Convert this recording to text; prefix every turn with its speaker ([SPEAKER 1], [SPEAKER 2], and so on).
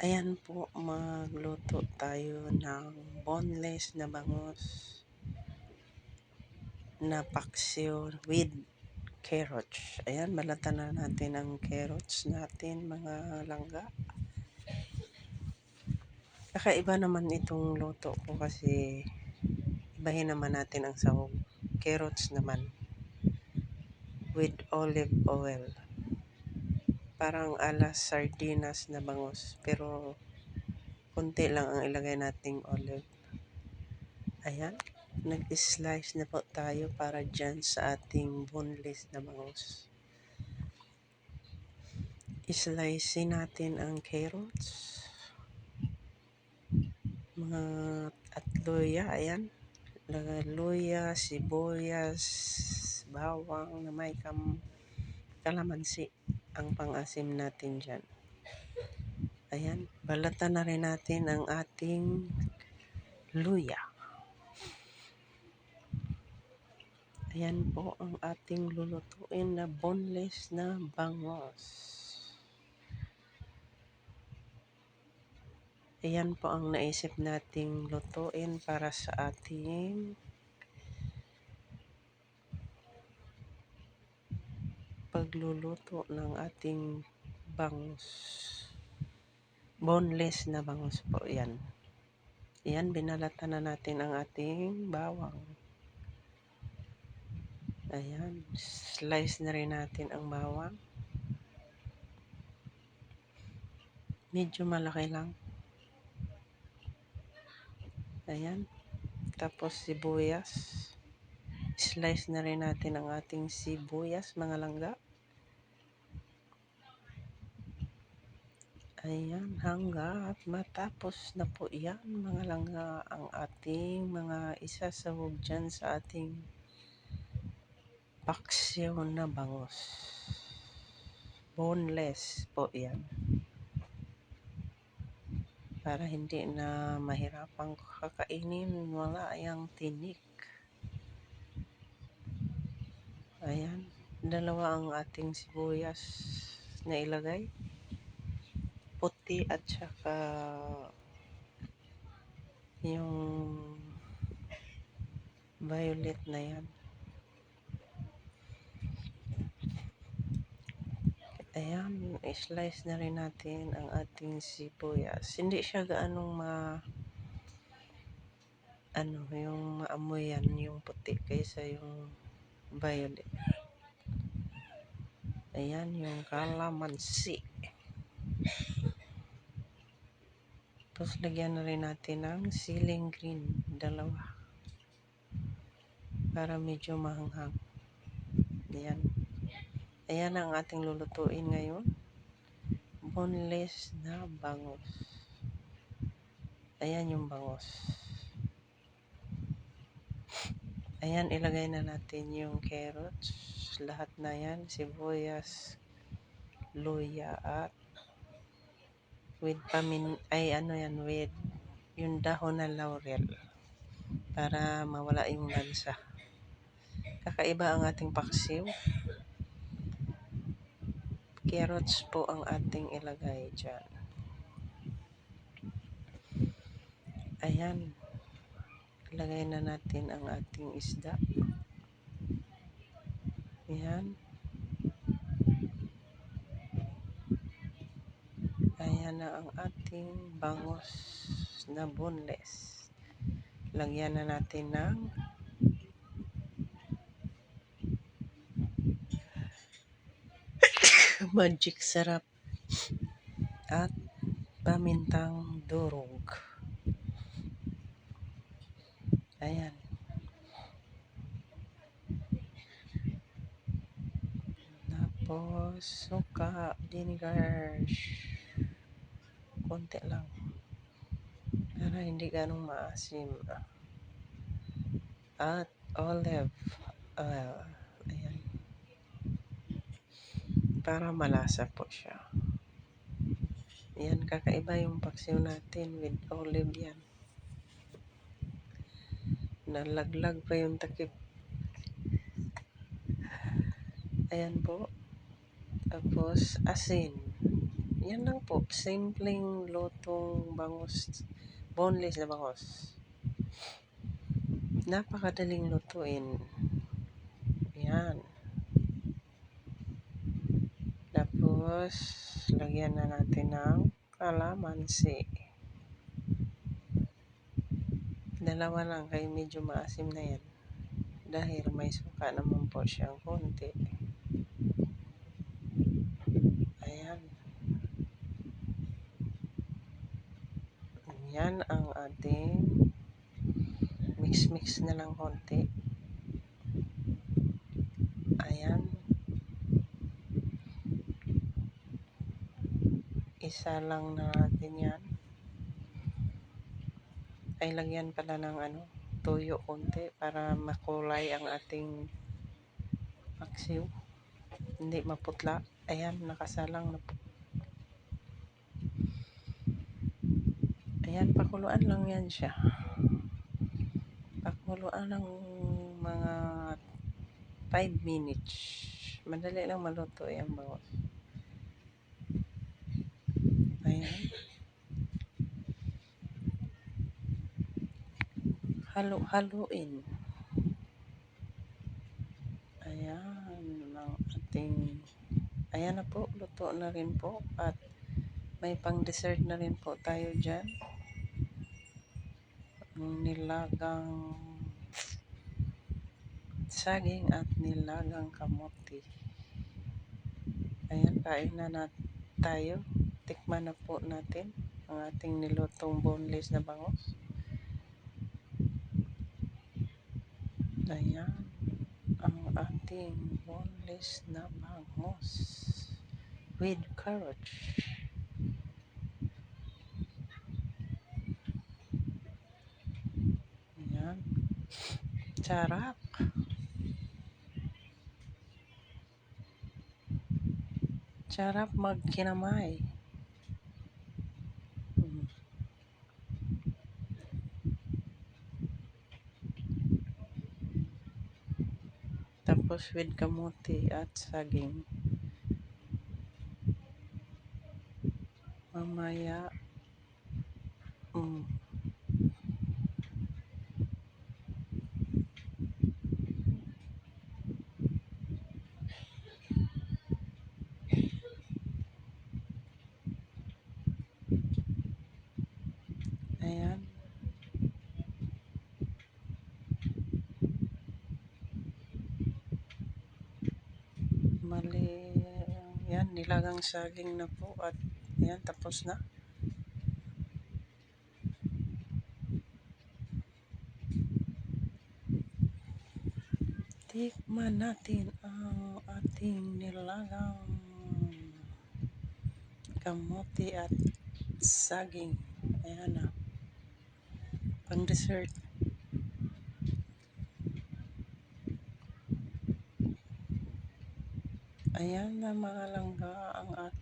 [SPEAKER 1] Ayan po, magluto tayo ng boneless na bangus na paksiw with carrots. Ayan, balatan na natin ang carrots natin, mga langga. Kakaiba naman itong luto ko kasi ibahin naman natin ang sahog. Carrots naman with olive oil. Parang alas sardinas na bangus, pero konti lang ang ilagay nating olive. Ayan, nag-slice na po tayo para dyan sa ating boneless na bangus. Slice natin ang carrots, mga at luya. Ayan, luya, sibuyas, bawang na may kalamansi ang pang-asim natin dyan. Ayan, balatan na rin natin ang ating luya. Ayan po ang ating lulutuin na boneless na bangus. Ayan po ang naisip nating lutuin para sa ating pagluluto ng ating bangus. Boneless na bangus po yan. Ayan, binalatan na natin ang ating bawang. Ayan, slice na rin natin ang bawang. Medyo malaki lang. Ayan, tapos sibuyas. Slice na rin natin ang ating sibuyas, mga langga. Ayan, hanggat matapos na po yan, mga langga, ang ating mga isasahog dyan sa ating paksiw na bangus. Boneless po yan. Para hindi na mahirapang kakainin, wala yung tinik. Ayan, dalawa ang ating sibuyas na ilagay. Puti at saka yung violet na yan. Ayan, i-slice na rin natin ang ating sibuyas. Hindi siya gaanong yung maamoy yan, yung puti kaysa yung violet. Ayan, yung kalamansi. Tapos lagyan na rin natin ng siling green, dalawa. Para medyo mahanghang. Ayan. Ayan ang ating lulutuin ngayon. Boneless na bangus. Ayan yung bangus. Ayan, ilagay na natin yung carrots. Lahat na yan. Sibuyas, luya, at with with yung dahon na laurel. Para mawala yung lansa. Kakaiba ang ating paksiw. Carrots po ang ating ilagay dyan. Ayan. Ilagay na natin ang ating isda. Ayan. Ayan na ang ating bangus na boneless. Lagyan na natin ng magic sarap at pamintang durog. Ayan. Tapos suka, vinegar, konti lang para hindi ganong maasim. At olive oil. Ayan. Para malasa po siya. Ayan, kakaiba yung paksiw natin with olive yan. Nalaglag pa yung takip. Ayan po. Tapos asin. Yan lang po, simpleng lutong bangus, boneless na bangus. Napakadaling lutuin. Yan. Tapos, lagyan na natin ng kalamansi. Dalawa lang, kaya medyo maasim na yan. Dahil may suka naman po siyang konti. Ayan. Yan ang ating mix-mix na lang konti. Ayan. Isa lang na natin yan. Ay, lagyan pala ng tuyo konti para makulay ang ating paksiw. Hindi maputla. Ayan, nakasalang na po. Ayan, pakuluan lang yan siya. Pakuluan ng mga 5 minutes. Madali lang maluto yung bangus. Ayan. Halo-haluin. Ayan ang ating, ayan na po, luto na rin po. At may pang dessert na rin po tayo dyan. Nilagang saging at nilagang kamote. Ayan, kain na tayo. Tikman na po natin ang ating nilutong boneless na bangus. Ayan ang ating boneless na bangus with carrots. Ayan. Sarap. Sarap magkinamay. Tapos with kamote at saging. Mamaya, ayan. Mali, yan, nilagang saging na po at yan, tapos na. Tikman natin ang ating nilagang kamote at saging. Ayan na. Pang dessert. Ayan na mga langga ang ating